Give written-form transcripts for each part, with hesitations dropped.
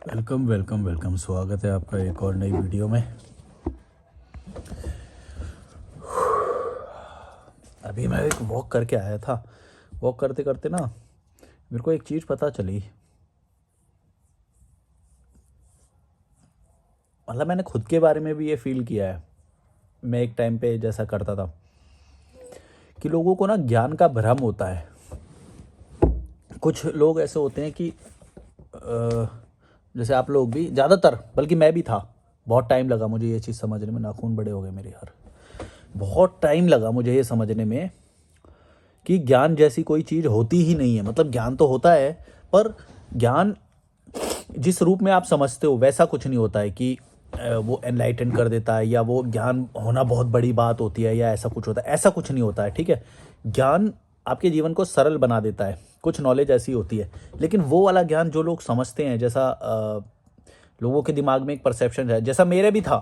Welcome welcome welcome. स्वागत है आपका एक और नई वीडियो में। अभी मैं एक वॉक करके आया था। वॉक करते करते ना मेरे को एक चीज़ पता चली। मतलब मैंने खुद के बारे में भी ये फील किया है। मैं एक टाइम पे जैसा करता था कि लोगों को ना ज्ञान का भ्रम होता है। कुछ लोग ऐसे होते हैं कि जैसे आप लोग भी, ज़्यादातर, बल्कि मैं भी था। बहुत टाइम लगा मुझे ये चीज़ समझने में। नाखून बड़े हो गए मेरे यार। बहुत टाइम लगा मुझे ये समझने में कि ज्ञान जैसी कोई चीज़ होती ही नहीं है। मतलब ज्ञान तो होता है, पर ज्ञान जिस रूप में आप समझते हो वैसा कुछ नहीं होता है कि वो एनलाइटन कर देता है या वो ज्ञान होना बहुत बड़ी बात होती है या ऐसा कुछ होता है। ऐसा कुछ नहीं होता है, ठीक है। ज्ञान आपके जीवन को सरल बना देता है। कुछ नॉलेज ऐसी होती है, लेकिन वो वाला ज्ञान जो लोग समझते हैं, जैसा लोगों के दिमाग में एक परसेप्शन है, जैसा मेरे भी था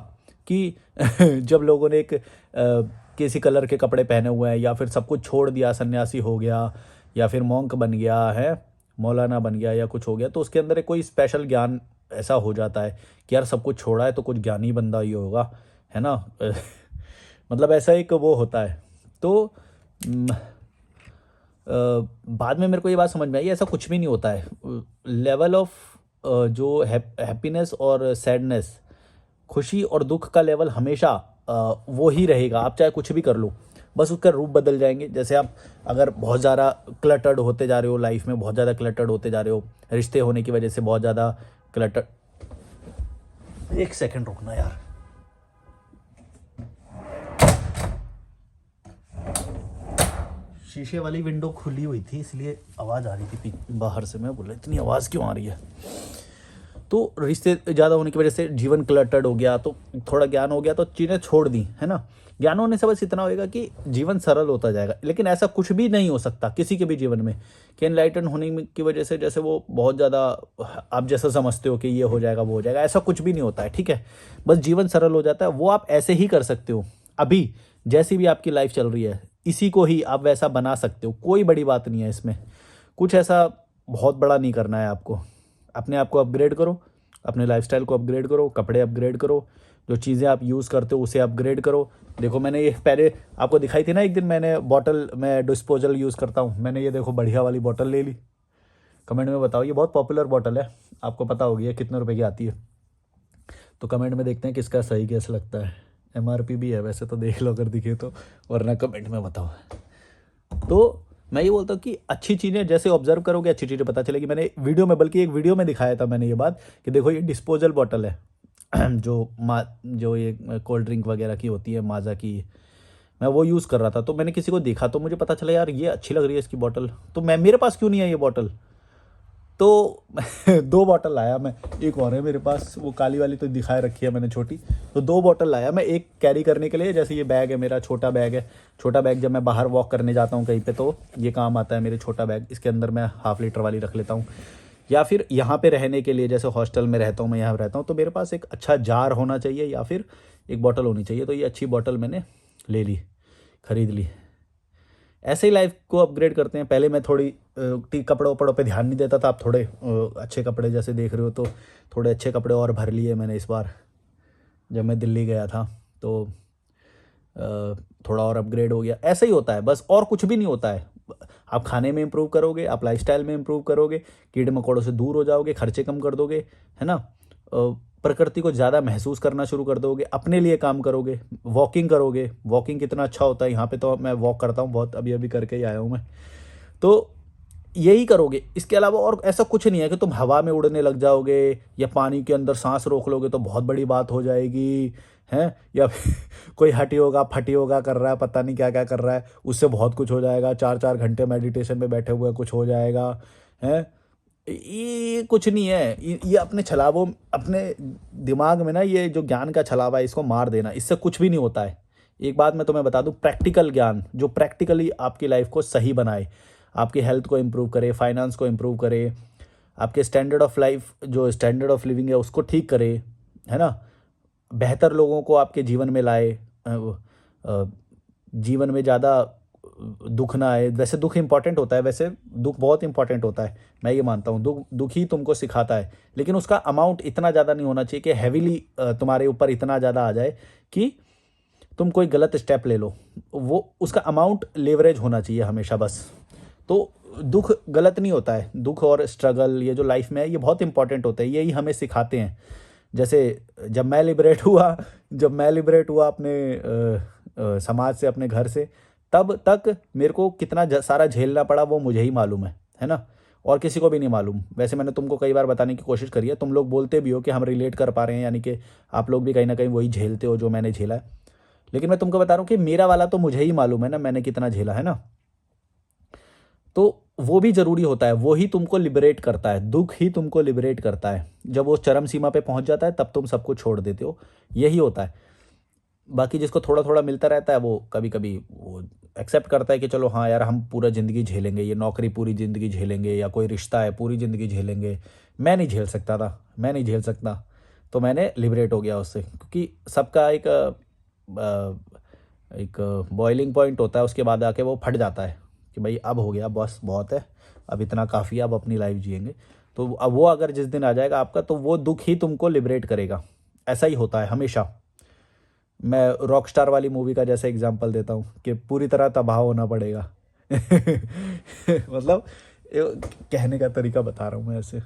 कि जब लोगों ने किसी कलर के कपड़े पहने हुए हैं या फिर सब कुछ छोड़ दिया, सन्यासी हो गया या फिर मॉन्क बन गया है, मौलाना बन गया या कुछ हो गया, तो उसके अंदर एक कोई स्पेशल ज्ञान ऐसा हो जाता है कि यार सब कुछ छोड़ा है तो कुछ ज्ञानी बंदा ही होगा, है ना। मतलब ऐसा एक वो होता है। तो बाद में मेरे को ये बात समझ में आई, ऐसा कुछ भी नहीं होता है। लेवल ऑफ जो हैप्पीनेस और सैडनेस, खुशी और दुख का लेवल हमेशा वो ही रहेगा। आप चाहे कुछ भी कर लो, बस उसका रूप बदल जाएंगे। जैसे आप अगर बहुत ज़्यादा क्लटर्ड होते जा रहे हो, लाइफ में बहुत ज़्यादा क्लटर्ड होते जा रहे हो, रिश्ते होने की वजह से बहुत ज़्यादा क्लटर। एक सेकंड रुकना यार। शीशे वाली विंडो खुली हुई थी इसलिए आवाज़ आ रही थी बाहर से। मैं बोला इतनी आवाज़ क्यों आ रही है। तो रिश्ते ज़्यादा होने की वजह से जीवन क्लटर्ड हो गया, तो थोड़ा ज्ञान हो गया तो चीज़ें छोड़ दी, है ना। ज्ञान होने से बस इतना होएगा कि जीवन सरल होता जाएगा। लेकिन ऐसा कुछ भी नहीं हो सकता किसी के भी जीवन में कि एनलाइटन होने की वजह से जैसे वो बहुत ज़्यादा आप जैसा समझते हो कि ये हो जाएगा वो हो जाएगा, ऐसा कुछ भी नहीं होता है, ठीक है। बस जीवन सरल हो जाता है। वो आप ऐसे ही कर सकते हो। अभी जैसी भी आपकी लाइफ चल रही है, इसी को ही आप वैसा बना सकते हो। कोई बड़ी बात नहीं है इसमें। कुछ ऐसा बहुत बड़ा नहीं करना है आपको। अपने आप को अपग्रेड करो, अपने लाइफस्टाइल को अपग्रेड करो, कपड़े अपग्रेड करो, जो चीज़ें आप यूज़ करते हो उसे अपग्रेड करो। देखो मैंने ये पहले आपको दिखाई थी ना एक दिन, मैंने बॉटल, मैं डिस्पोजल यूज़ करता हूँ। मैंने ये देखो बढ़िया वाली बॉटल ले ली। कमेंट में बताओ, ये बहुत पॉपुलर बॉटल है, आपको पता होगी ये कितने रुपए की आती है। तो कमेंट में देखते हैं किसका सही गैस लगता है। एमआरपी भी है वैसे तो, देख लो अगर दिखे तो, वरना कमेंट में बताओ। तो मैं ये बोलता हूँ कि अच्छी चीज़ें जैसे ऑब्जर्व करोगे अच्छी चीज़ें पता चलेगी। मैंने वीडियो में, बल्कि एक वीडियो में दिखाया था मैंने ये बात कि देखो ये डिस्पोजल बॉटल है। जो ये कोल्ड ड्रिंक वगैरह की होती है, माज़ा की, मैं वो यूज़ कर रहा था। तो मैंने किसी को देखा तो मुझे पता चला यार ये अच्छी लग रही है इसकी बॉटल, तो मैं, मेरे पास क्यों नहीं है ये बॉटल। तो दो बॉटल लाया मैं। एक और है मेरे पास, वो काली वाली तो दिखाए रखी है मैंने छोटी। तो दो बॉटल लाया मैं, एक कैरी करने के लिए, जैसे ये बैग है मेरा, छोटा बैग है। छोटा बैग जब मैं बाहर वॉक करने जाता हूँ कहीं पे तो ये काम आता है मेरे छोटा बैग। इसके अंदर मैं 1/2 लीटर वाली रख लेता हूँ। या फिर यहाँ पे रहने के लिए, जैसे हॉस्टल में रहता हूँ मैं, यहाँ रहता हूँ तो मेरे पास एक अच्छा जार होना चाहिए या फिर एक बॉटल होनी चाहिए। तो ये अच्छी बॉटल मैंने ले ली, खरीद ली। ऐसे ही लाइफ को अपग्रेड करते हैं। पहले मैं थोड़ी कपड़ों वपड़ों पे ध्यान नहीं देता था। अब थोड़े अच्छे कपड़े जैसे देख रहे हो, तो थोड़े अच्छे कपड़े और भर लिए मैंने इस बार जब मैं दिल्ली गया था। तो थोड़ा और अपग्रेड हो गया। ऐसा ही होता है बस, और कुछ भी नहीं होता है। आप खाने में इम्प्रूव करोगे, आप लाइफस्टाइल में इम्प्रूव करोगे, कीड़े मकोड़ों से दूर हो जाओगे, खर्चे कम कर दोगे, है ना। प्रकृति को ज़्यादा महसूस करना शुरू कर दोगे, अपने लिए काम करोगे, वॉकिंग करोगे। वॉकिंग कितना अच्छा होता है, यहाँ पे तो मैं वॉक करता हूँ बहुत, अभी अभी करके ही आया हूँ मैं। तो यही करोगे, इसके अलावा और ऐसा कुछ नहीं है कि तुम हवा में उड़ने लग जाओगे या पानी के अंदर सांस रोक लोगे तो बहुत बड़ी बात हो जाएगी, हैं। या फिर कोई हठी होगा फटी होगा कर रहा है, पता नहीं क्या क्या कर रहा है, उससे बहुत कुछ हो जाएगा। 4-4 घंटे मेडिटेशन में बैठे हुए कुछ हो जाएगा, हैं। ये कुछ नहीं है। ये अपने छलावों, अपने दिमाग में ना ये जो ज्ञान का छलावा है इसको मार देना, इससे कुछ भी नहीं होता है। एक बात मैं तुम्हें बता दूं, प्रैक्टिकल ज्ञान जो प्रैक्टिकली आपकी लाइफ को सही बनाए, आपकी हेल्थ को इम्प्रूव करे, फाइनेंस को इम्प्रूव करे, आपके स्टैंडर्ड ऑफ लाइफ, जो स्टैंडर्ड ऑफ लिविंग है उसको ठीक करे, है ना। बेहतर लोगों को आपके जीवन में लाए, जीवन में ज़्यादा दुख ना आए। वैसे दुख इंपॉर्टेंट होता है, वैसे दुख बहुत इंपॉर्टेंट होता है, मैं ये मानता हूँ। दुख दुख ही तुमको सिखाता है, लेकिन उसका अमाउंट इतना ज़्यादा नहीं होना चाहिए कि हैवीली तुम्हारे ऊपर इतना ज़्यादा आ जाए कि तुम कोई गलत स्टेप ले लो। वो उसका अमाउंट लेवरेज होना चाहिए हमेशा बस। तो दुख गलत नहीं होता है, दुख और स्ट्रगल ये जो लाइफ में है ये बहुत इंपॉर्टेंट होता है, यही हमें सिखाते हैं। जैसे जब मैं लिबरेट हुआ अपने समाज से, अपने घर से, तब तक मेरे को कितना सारा झेलना पड़ा वो मुझे ही मालूम है ना, और किसी को भी नहीं मालूम। वैसे मैंने तुमको कई बार बताने की कोशिश करी है, तुम लोग बोलते भी हो कि हम रिलेट कर पा रहे हैं, यानी कि आप लोग भी कहीं ना कहीं वही झेलते हो जो मैंने झेला है। लेकिन मैं तुमको बता रहा हूँ कि मेरा वाला तो मुझे ही मालूम है ना, मैंने कितना झेला है ना। तो वो भी ज़रूरी होता है, वो ही तुमको लिबरेट करता है, दुख ही तुमको लिबरेट करता है। जब वो चरम सीमा पे पहुंच जाता है तब तुम सब कुछ छोड़ देते हो, यही होता है। बाकी जिसको थोड़ा थोड़ा मिलता रहता है वो कभी कभी वो एक्सेप्ट करता है कि चलो हाँ यार, हम पूरा ज़िंदगी झेलेंगे, ये नौकरी पूरी ज़िंदगी झेलेंगे, या कोई रिश्ता है पूरी ज़िंदगी झेलेंगे। मैं नहीं झेल सकता था, मैं नहीं झेल सकता, तो मैंने लिबरेट हो गया उससे। क्योंकि सबका एक बॉइलिंग पॉइंट होता है, उसके बाद आके वो फट जाता है कि भाई अब हो गया, बस बहुत है, अब इतना काफ़ी है, अब अपनी लाइफ जिएंगे। तो अब वो अगर जिस दिन आ जाएगा आपका, तो वो दुख ही तुमको लिबरेट करेगा। ऐसा ही होता है हमेशा। मैं रॉकस्टार वाली मूवी का जैसे एग्जांपल देता हूँ कि पूरी तरह तबाह होना पड़ेगा। मतलब कहने का तरीका बता रहा हूँ मैं ऐसे।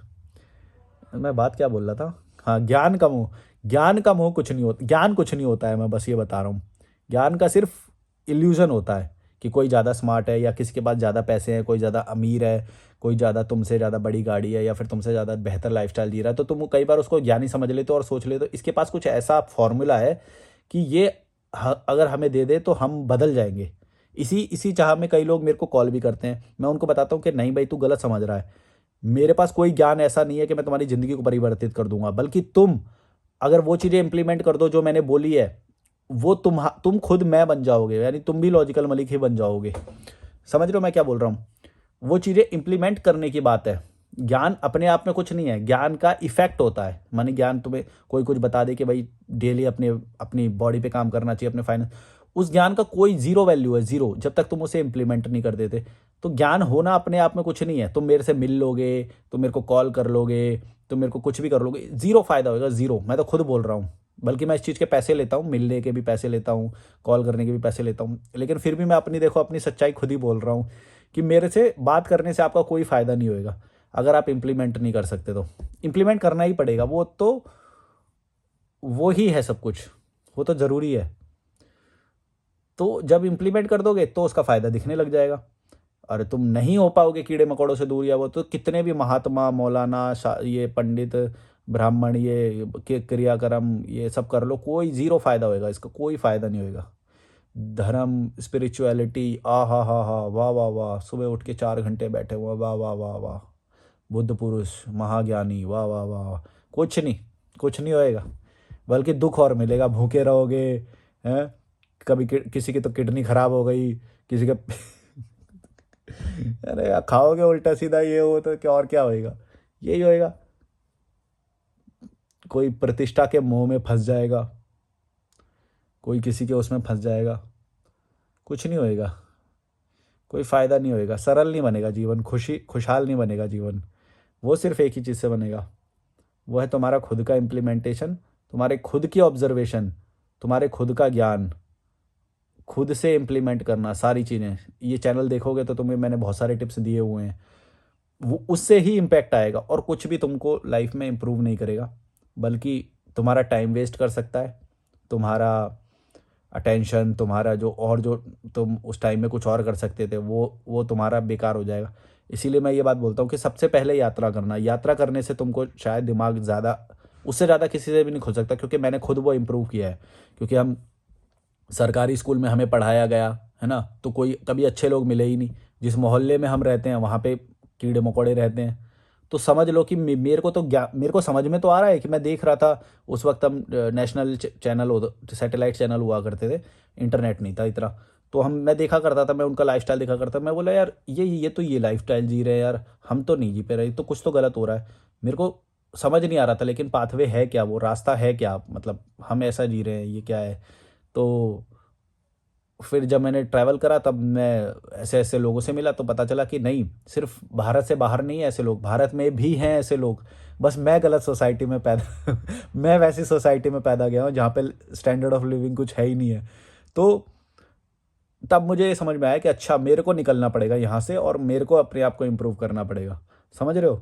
मैं बात क्या बोल रहा था? हाँ, ज्ञान का मोह कुछ नहीं होता, ज्ञान कुछ नहीं होता है, मैं बस ये बता रहा हूँ। ज्ञान का सिर्फ इल्यूजन होता है कि कोई ज़्यादा स्मार्ट है, या किसी के पास ज़्यादा पैसे हैं, कोई ज़्यादा अमीर है, कोई ज़्यादा तुमसे ज़्यादा बड़ी गाड़ी है, या फिर तुमसे ज़्यादा बेहतर लाइफस्टाइल जी रहा है, तो तुम कई बार उसको ज्ञानी समझ लेते हो और सोच लेते हो इसके पास कुछ ऐसा फॉर्मूला है कि ये अगर हमें दे दे तो हम बदल जाएंगे। इसी इसी चाह में कई लोग मेरे को कॉल भी करते हैं, मैं उनको बताता हूँ कि नहीं भाई, तू गलत समझ रहा है। मेरे पास कोई ज्ञान ऐसा नहीं है कि मैं तुम्हारी ज़िंदगी को परिवर्तित कर दूंगा, बल्कि तुम अगर वो चीज़ें इंप्लीमेंट कर दो जो मैंने बोली है, वो तुम खुद मैं बन जाओगे, यानी तुम भी लॉजिकल मलिक ही बन जाओगे। समझ रहे हो मैं क्या बोल रहा हूँ? वो चीज़ें इंप्लीमेंट करने की बात है। ज्ञान अपने आप में कुछ नहीं है, ज्ञान का इफेक्ट होता है। माने ज्ञान तुम्हें कोई कुछ बता दे कि भाई डेली अपने अपनी बॉडी पे काम करना चाहिए, अपने फाइनेंस, उस ज्ञान का कोई जीरो वैल्यू है, जीरो, जब तक तुम उसे इंप्लीमेंट नहीं कर देते। तो ज्ञान होना अपने आप में कुछ नहीं है। तुम मेरे से मिल लोगे, तुम मेरे को कॉल कर लोगे, तुम मेरे को कुछ भी कर लोगे, जीरो फायदा होगा, जीरो। मैं तो खुद बोल रहा हूँ, बल्कि मैं इस चीज़ के पैसे लेता हूँ, मिलने के भी पैसे लेता हूँ, कॉल करने के भी पैसे लेता हूँ, लेकिन फिर भी मैं अपनी देखो अपनी सच्चाई खुद ही बोल रहा हूँ कि मेरे से बात करने से आपका कोई फ़ायदा नहीं होएगा अगर आप इम्प्लीमेंट नहीं कर सकते। तो इम्प्लीमेंट करना ही पड़ेगा, वो तो वो ही है सब कुछ, वो तो ज़रूरी है। तो जब इम्प्लीमेंट कर दोगे तो उसका फ़ायदा दिखने लग जाएगा। अरे तुम नहीं हो पाओगे कीड़े मकोड़ों से दूर, या वो तो कितने भी महात्मा, मौलाना, ये पंडित, ब्राह्मण, ये क्रियाक्रम ये सब कर लो, कोई ज़ीरो फायदा होएगा, इसका कोई फ़ायदा नहीं होएगा। धर्म, स्पिरिचुअलिटी, हा वाह वाह वाह, सुबह उठ के 4 घंटे बैठे हुआ, वाह वाह वाह वाह, बुद्ध पुरुष, महाज्ञानी, वाह वाह वाह वाह, कुछ नहीं, कुछ नहीं होएगा, बल्कि दुख और मिलेगा, भूखे रहोगे। हैं? कभी किसी की तो किडनी खराब हो गई, किसी के अरे यार, खाओगे उल्टा सीधा ये हो तो क्या, और क्या होएगा? यही होएगा, कोई प्रतिष्ठा के मोह में फंस जाएगा, कोई किसी के उसमें फंस जाएगा, कुछ नहीं होएगा, कोई फ़ायदा नहीं होएगा, सरल नहीं बनेगा जीवन, खुशहाल नहीं बनेगा जीवन। वो सिर्फ एक ही चीज़ से बनेगा, वो है तुम्हारा खुद का इम्प्लीमेंटेशन, तुम्हारे खुद की ऑब्जर्वेशन, तुम्हारे खुद का ज्ञान, खुद से इम्प्लीमेंट करना सारी चीज़ें। ये चैनल देखोगे तो तुम्हें मैंने बहुत सारे टिप्स दिए हुए हैं, वो उससे ही इम्पैक्ट आएगा, और कुछ भी तुमको लाइफ में इम्प्रूव नहीं करेगा, बल्कि तुम्हारा टाइम वेस्ट कर सकता है, तुम्हारा अटेंशन, तुम्हारा जो तुम उस टाइम में कुछ और कर सकते थे वो तुम्हारा बेकार हो जाएगा। इसीलिए मैं ये बात बोलता हूँ कि सबसे पहले यात्रा करना, यात्रा करने से तुमको शायद दिमाग ज़्यादा, उससे ज़्यादा किसी से भी नहीं खुल सकता, क्योंकि मैंने खुद वो इम्प्रूव किया है। क्योंकि हम सरकारी स्कूल में हमें पढ़ाया गया है ना, तो कोई कभी अच्छे लोग मिले ही नहीं। जिस मोहल्ले में हम रहते हैं वहाँ पे कीड़े मकोड़े रहते हैं। तो समझ लो कि मेरे को समझ में तो आ रहा है कि मैं देख रहा था, उस वक्त हम नेशनल चैनल हो, सैटेलाइट चैनल हुआ करते थे, इंटरनेट नहीं था इतना। तो मैं देखा करता था, मैं उनका लाइफस्टाइल देखा करता, मैं बोला यार ये लाइफस्टाइल जी रहे हैं यार, हम तो नहीं जी पे रहे, तो कुछ तो गलत हो रहा है। मेरे को समझ नहीं आ रहा था, लेकिन पाथवे है क्या, वो रास्ता है क्या, मतलब हम ऐसा जी रहे हैं, ये क्या है। तो फिर जब मैंने ट्रैवल करा तब मैं ऐसे ऐसे लोगों से मिला, तो पता चला कि नहीं, सिर्फ भारत से बाहर नहीं है ऐसे लोग, भारत में भी हैं ऐसे लोग, बस मैं गलत सोसाइटी में पैदा मैं वैसी सोसाइटी में पैदा गया हूँ जहाँ पे स्टैंडर्ड ऑफ लिविंग कुछ है ही नहीं है। तो तब मुझे ये समझ में आया कि अच्छा, मेरे को निकलना पड़ेगा यहाँ से और मेरे को अपने आप को इम्प्रूव करना पड़ेगा। समझ रहे हो?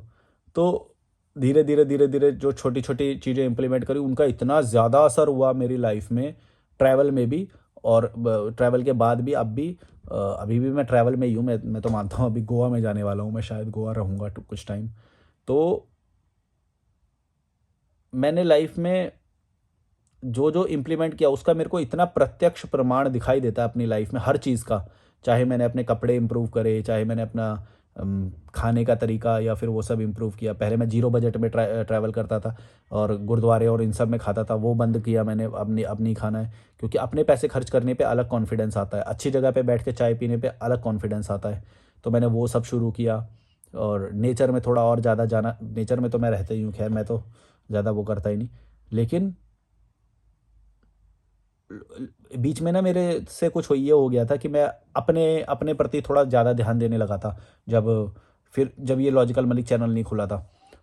तो धीरे धीरे धीरे धीरे जो छोटी छोटी चीज़ें इम्प्लीमेंट करी, उनका इतना ज़्यादा असर हुआ मेरी लाइफ में, ट्रैवल में भी और ट्रैवल के बाद भी। अब भी अभी भी मैं ट्रैवल में ही हूँ। मैं तो मानता हूँ अभी गोवा में जाने वाला हूँ, मैं शायद गोवा रहूँगा कुछ टाइम। तो मैंने लाइफ में जो जो इम्प्लीमेंट किया उसका मेरे को इतना प्रत्यक्ष प्रमाण दिखाई देता है अपनी लाइफ में हर चीज़ का। चाहे मैंने अपने कपड़े इम्प्रूव करे, चाहे मैंने अपना खाने का तरीका या फिर वो सब इम्प्रूव किया। पहले मैं जीरो बजट में ट्रैवल करता था और गुरुद्वारे और इन सब में खाता था, वो बंद किया मैंने। अब नहीं खाना है, क्योंकि अपने पैसे खर्च करने पे अलग कॉन्फिडेंस आता है, अच्छी जगह पे बैठ के चाय पीने पे अलग कॉन्फिडेंस आता है। तो मैंने वो सब शुरू किया और नेचर में थोड़ा और ज़्यादा जाना। नेचर में तो मैं रहता ही हूँ, खैर मैं तो ज़्यादा वो करता ही नहीं। लेकिन बीच में ना मेरे से कुछ ये हो गया था कि मैं अपने अपने प्रति थोड़ा ज़्यादा ध्यान देने लगा था। जब फिर जब ये लॉजिकल मलिक चैनल नहीं खुला था,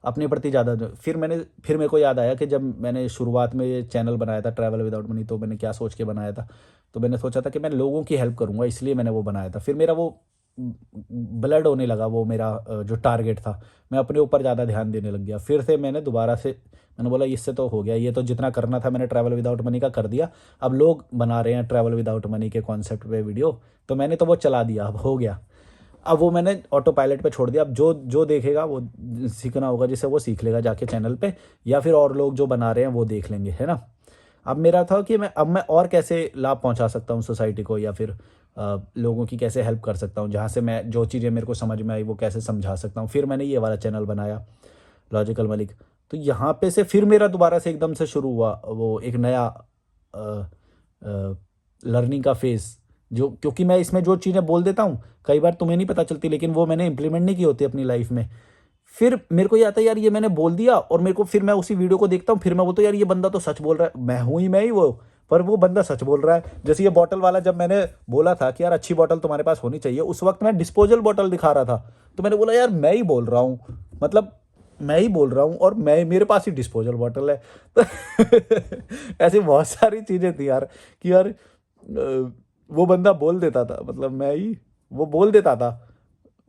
अपने प्रति ज़्यादा फिर मेरे को याद आया कि जब मैंने शुरुआत में ये चैनल बनाया था ट्रैवल विदाउट मनी, तो मैंने क्या सोच के बनाया था। तो मैंने सोचा था कि मैं लोगों की हेल्प करूँगा, इसलिए मैंने वो बनाया था। फिर मेरा वो ब्लड होने लगा, वो मेरा जो टारगेट था, मैं अपने ऊपर ज़्यादा ध्यान देने लग गया। फिर से मैंने दोबारा से मैंने बोला इससे तो हो गया, ये तो जितना करना था मैंने ट्रैवल विदाउट मनी का कर दिया। अब लोग बना रहे हैं ट्रैवल विदाउट मनी के कॉन्सेप्ट पे वीडियो, तो मैंने तो वो चला दिया, अब हो गया। अब वो मैंने ऑटो पायलट पे छोड़ दिया। अब जो जो देखेगा वो सीखना होगा, जिससे वो सीख लेगा जाके चैनल पे, या फिर और लोग जो बना रहे हैं वो देख लेंगे, है ना। अब मेरा था कि मैं और कैसे लाभ पहुंचा सकता हूँ सोसाइटी को, या फिर लोगों की कैसे हेल्प कर सकता हूँ, जहाँ से मैं जो चीज़ें मेरे को समझ में आई वो कैसे समझा सकता हूँ। फिर मैंने ये वाला चैनल बनाया, लॉजिकल मलिक। तो यहाँ पे से फिर मेरा दोबारा से एकदम से शुरू हुआ वो एक नया लर्निंग का फेज़। जो क्योंकि मैं इसमें जो चीज़ें बोल देता हूँ कई बार तुम्हें नहीं पता चलती, लेकिन वो मैंने इंप्लीमेंट नहीं की होती अपनी लाइफ में। फिर मेरे को ये आता है यार, ये मैंने बोल दिया, और मेरे को फिर मैं उसी वीडियो को देखता हूँ, फिर मैं बोलता हूँ यार ये बंदा तो सच बोल रहा है, मैं हूँ ही मैं ही वो, पर वो बंदा सच बोल रहा है। जैसे ये बॉटल वाला, जब मैंने बोला था कि यार अच्छी बॉटल तुम्हारे पास होनी चाहिए, उस वक्त मैं डिस्पोजल बॉटल दिखा रहा था। तो मैंने बोला यार मैं ही बोल रहा हूँ, मतलब मैं ही बोल रहा हूँ और मैं, मेरे पास ही डिस्पोजल बॉटल है। तो ऐसी बहुत सारी चीज़ें थी यार कि यार वो बंदा बोल देता था, मतलब मैं ही वो बोल देता था,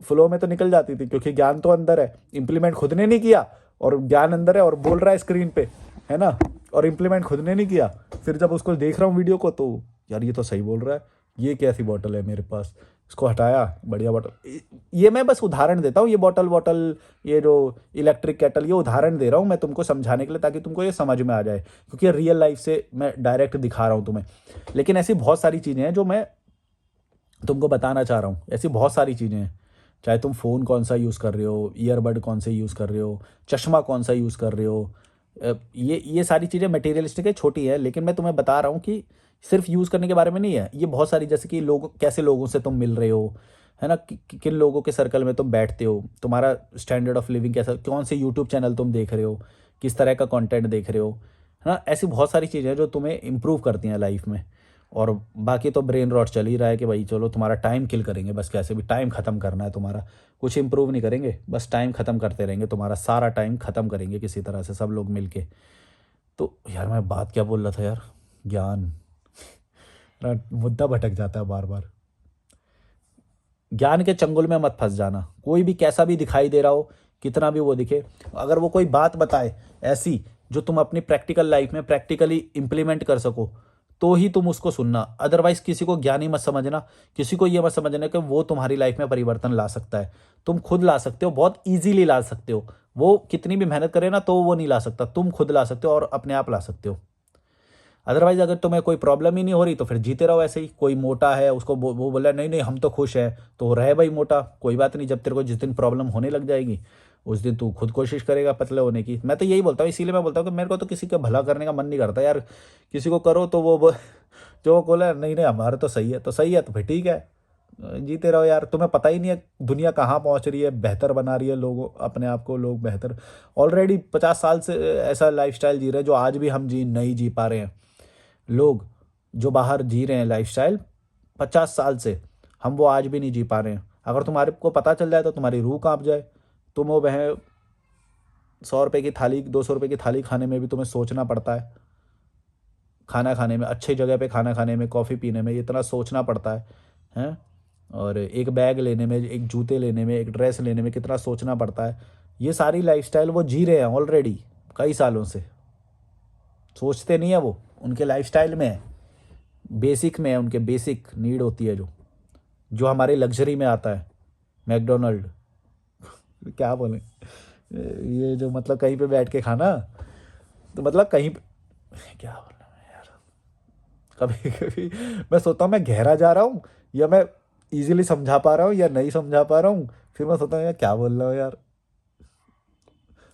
फ्लो में तो निकल जाती थी, क्योंकि ज्ञान तो अंदर है, इम्प्लीमेंट खुद ने नहीं किया, और ज्ञान अंदर है और बोल रहा है स्क्रीन पे, है ना, और इम्प्लीमेंट खुद ने नहीं किया। फिर जब उसको देख रहा हूँ वीडियो को, तो यार ये तो सही बोल रहा है, ये कैसी बॉटल है मेरे पास, इसको हटाया, बढ़िया बॉटल। ये मैं बस उदाहरण देता हूँ, ये बॉटल बॉटल, ये जो इलेक्ट्रिक केटल, ये उदाहरण दे रहा हूँ मैं तुमको समझाने के लिए, ताकि तुमको ये समझ में आ जाए, क्योंकि रियल लाइफ से मैं डायरेक्ट दिखा रहा हूँ तुम्हें। लेकिन ऐसी बहुत सारी चीज़ें हैं जो मैं तुमको बताना चाह रहा हूँ, ऐसी बहुत सारी चीज़ें हैं। चाहे तुम फ़ोन कौन सा यूज़ कर रहे हो, ईयरबड कौन से यूज़ कर रहे हो, चश्मा कौन सा यूज़ कर रहे हो, ये सारी चीज़ें मटेरियलिस्टिक है, छोटी है, लेकिन मैं तुम्हें बता रहा हूँ कि सिर्फ यूज़ करने के बारे में नहीं है ये। बहुत सारी, जैसे कि लोग, कैसे लोगों से तुम मिल रहे हो, है ना, किन लोगों के सर्कल में तुम बैठते हो, तुम्हारा स्टैंडर्ड ऑफ लिविंग कैसा, कौन से यूट्यूब चैनल तुम देख रहे हो, किस तरह का कंटेंट देख रहे हो, है ना। ऐसी बहुत सारी चीज़ें हैं जो तुम्हें इम्प्रूव करती हैं लाइफ में। और बाकी तो ब्रेन रॉट चल ही रहा है कि भाई चलो तुम्हारा टाइम किल करेंगे, बस कैसे भी टाइम ख़त्म करना है तुम्हारा, कुछ इंप्रूव नहीं करेंगे, बस टाइम ख़त्म करते रहेंगे, तुम्हारा सारा टाइम ख़त्म करेंगे किसी तरह से सब लोग मिल के। तो यार मैं बात क्या बोल रहा था यार, ज्ञान ना, मुद्दा भटक जाता है बार बार। ज्ञान के चंगुल में मत फंस जाना। कोई भी कैसा भी दिखाई दे रहा हो, कितना भी वो दिखे, अगर वो कोई बात बताए ऐसी जो तुम अपनी प्रैक्टिकल लाइफ में प्रैक्टिकली इंप्लीमेंट कर सको, तो ही तुम उसको सुनना। अदरवाइज किसी को ज्ञानी मत समझना, किसी को ये मत समझना कि वो तुम्हारी लाइफ में परिवर्तन ला सकता है। तुम खुद ला सकते हो, बहुत ईजीली ला सकते हो। वो कितनी भी मेहनत करे ना तो वो नहीं ला सकता, तुम खुद ला सकते हो और अपने आप ला सकते हो। अदरवाइज अगर तुम्हें कोई प्रॉब्लम ही नहीं हो रही तो फिर जीते रहो ऐसे ही। कोई मोटा है, उसको वो बोला नहीं नहीं हम तो खुश हैं, तो रहे भाई मोटा, कोई बात नहीं। जब तेरे को जिस दिन प्रॉब्लम होने लग जाएगी उस दिन तू खुद कोशिश करेगा पतले होने की। मैं तो यही बोलता हूँ, इसीलिए मैं बोलता हूँ कि मेरे को तो किसी का भला करने का मन नहीं करता यार। किसी को करो तो जो वो बोला नहीं नहीं हमारा तो सही है, तो सही है तो फिर ठीक है, जीते रहो यार। तुम्हें पता ही नहीं है दुनिया कहाँ पहुँच रही है, बेहतर बना रही है लोगों अपने आप को, लोग बेहतर ऑलरेडी 50 साल से ऐसा लाइफस्टाइल जी रहे हैं जो आज भी हम जी नहीं जी पा रहे हैं। लोग जो बाहर जी रहे हैं लाइफस्टाइल, 50 साल से, हम वो आज भी नहीं जी पा रहे हैं। अगर तुम्हारे को पता चल जाए तो तुम्हारी रूह कांप जाए। तुम वो वह 100 रुपये की थाली, 200 रुपये की थाली खाने में भी तुम्हें सोचना पड़ता है। खाना खाने में, अच्छी जगह पे खाना खाने में, कॉफ़ी पीने में इतना सोचना पड़ता है, हैं? और एक बैग लेने में, एक जूते लेने में, एक ड्रेस लेने में कितना सोचना पड़ता है। ये सारी लाइफस्टाइल वो जी रहे हैं ऑलरेडी कई सालों से। सोचते नहीं है वो, उनके लाइफस्टाइल में है, बेसिक में है, उनके बेसिक नीड होती है जो जो हमारे लग्जरी में आता है। मैकडोनल्ड, क्या बोलें, ये जो मतलब कहीं पे बैठ के खाना, तो मतलब कहीं पे, क्या बोलूं यार। कभी कभी मैं सोचता हूँ मैं गहरा जा रहा हूँ, या मैं इजीली समझा पा रहा हूँ या नहीं समझा पा रहा हूँ। फिर मैं सोचता हूँ यार क्या बोल रहा हूँ यार।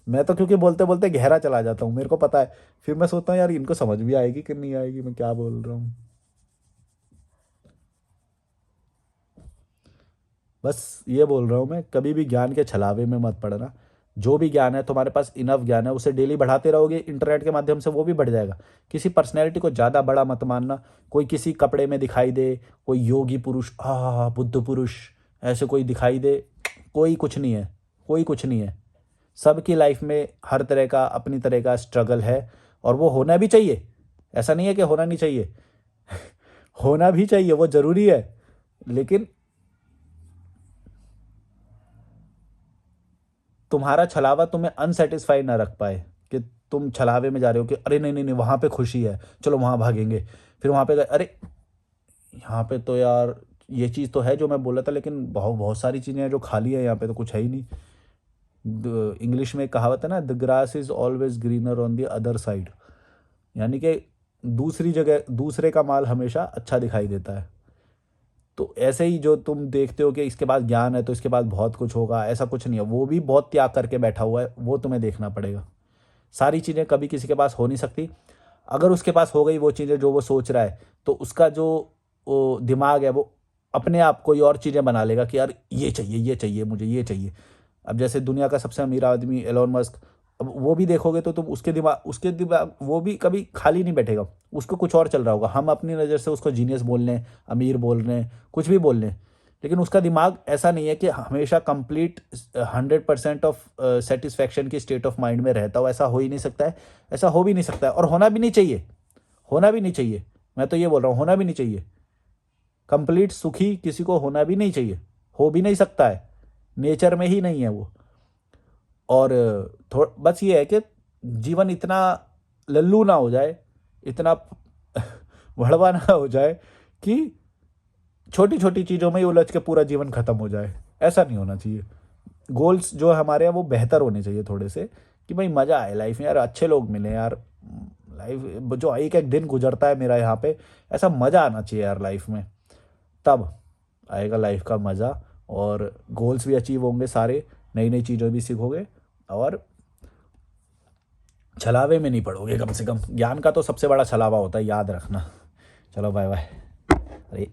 मैं तो क्योंकि बोलते बोलते गहरा चला जाता हूँ, मेरे को पता है। फिर मैं सोचता हूँ यार इनको समझ भी आएगी कि नहीं आएगी, मैं क्या बोल रहा हूँ। बस ये बोल रहा हूँ मैं, कभी भी ज्ञान के छलावे में मत पड़ना। जो भी ज्ञान है तुम्हारे पास, इनफ ज्ञान है, उसे डेली बढ़ाते रहोगे, इंटरनेट के माध्यम से वो भी बढ़ जाएगा। किसी पर्सनैलिटी को ज़्यादा बड़ा मत मानना। कोई किसी कपड़े में दिखाई दे, कोई योगी पुरुष, बुद्ध पुरुष, ऐसे कोई दिखाई दे, कोई कुछ नहीं है, कोई कुछ नहीं है। सबकी लाइफ में हर तरह का अपनी तरह का स्ट्रगल है, और वो होना भी चाहिए। ऐसा नहीं है कि होना नहीं चाहिए, होना भी चाहिए, वो ज़रूरी है। लेकिन तुम्हारा छलावा तुम्हें अनसेटिस्फाई ना रख पाए, कि तुम छलावे में जा रहे हो कि अरे नहीं नहीं नहीं, वहाँ पे खुशी है, चलो वहाँ भागेंगे। फिर वहाँ पे गए, अरे यहाँ पे तो यार ये चीज़ तो है जो मैं बोला था, लेकिन बहुत बहुत सारी चीज़ें हैं जो खाली है, यहाँ पे तो कुछ है ही नहीं। इंग्लिश में एक कहावत है ना, the grass is always greener on the other side. यानी कि दूसरी जगह दूसरे का माल हमेशा अच्छा दिखाई देता है। तो ऐसे ही जो तुम देखते हो कि इसके पास ज्ञान है तो इसके पास बहुत कुछ होगा, ऐसा कुछ नहीं है। वो भी बहुत त्याग करके बैठा हुआ है, वो तुम्हें देखना पड़ेगा। सारी चीज़ें कभी किसी के पास हो नहीं सकती। अगर उसके पास हो गई वो चीज़ें जो वो सोच रहा है, तो उसका जो वो दिमाग है वो अपने आप कोई और चीज़ें बना लेगा कि यार ये चाहिए मुझे, ये चाहिए। अब जैसे दुनिया का सबसे अमीर आदमी एलोन मस्क, अब वो भी देखोगे तो तुम उसके दिमाग वो भी कभी खाली नहीं बैठेगा। उसको कुछ और चल रहा होगा। हम अपनी नज़र से उसको जीनियस बोल लें, अमीर बोल रहे हैं, कुछ भी बोल लें, लेकिन उसका दिमाग ऐसा नहीं है कि हमेशा कंप्लीट 100% ऑफ सेटिस्फैक्शन की स्टेट ऑफ माइंड में रहता हो। ऐसा हो ही नहीं सकता है, ऐसा हो भी नहीं सकता है, और होना भी नहीं चाहिए। होना भी नहीं चाहिए, मैं तो ये बोल रहा हूँ, होना भी नहीं चाहिए। कंप्लीट सुखी किसी को होना भी नहीं चाहिए, हो भी नहीं सकता है, नेचर में ही नहीं है वो। और बस ये है कि जीवन इतना लल्लू ना हो जाए, इतना भड़वा ना हो जाए कि छोटी छोटी चीज़ों में ही उलझ के पूरा जीवन खत्म हो जाए। ऐसा नहीं होना चाहिए। गोल्स जो हमारे हैं वो बेहतर होने चाहिए थोड़े से, कि भाई मज़ा आए लाइफ में यार, अच्छे लोग मिले यार। लाइफ जो एक एक दिन गुजरता है मेरा यहाँ पे, ऐसा मज़ा आना चाहिए यार लाइफ में, तब आएगा लाइफ का मज़ा। और गोल्स भी अचीव होंगे सारे, नई नई चीज़ें भी सीखोगे, और छलावे में नहीं पड़ोगे। कम से कम ज्ञान का तो सबसे बड़ा छलावा होता है, याद रखना। चलो बाय बाय। अरे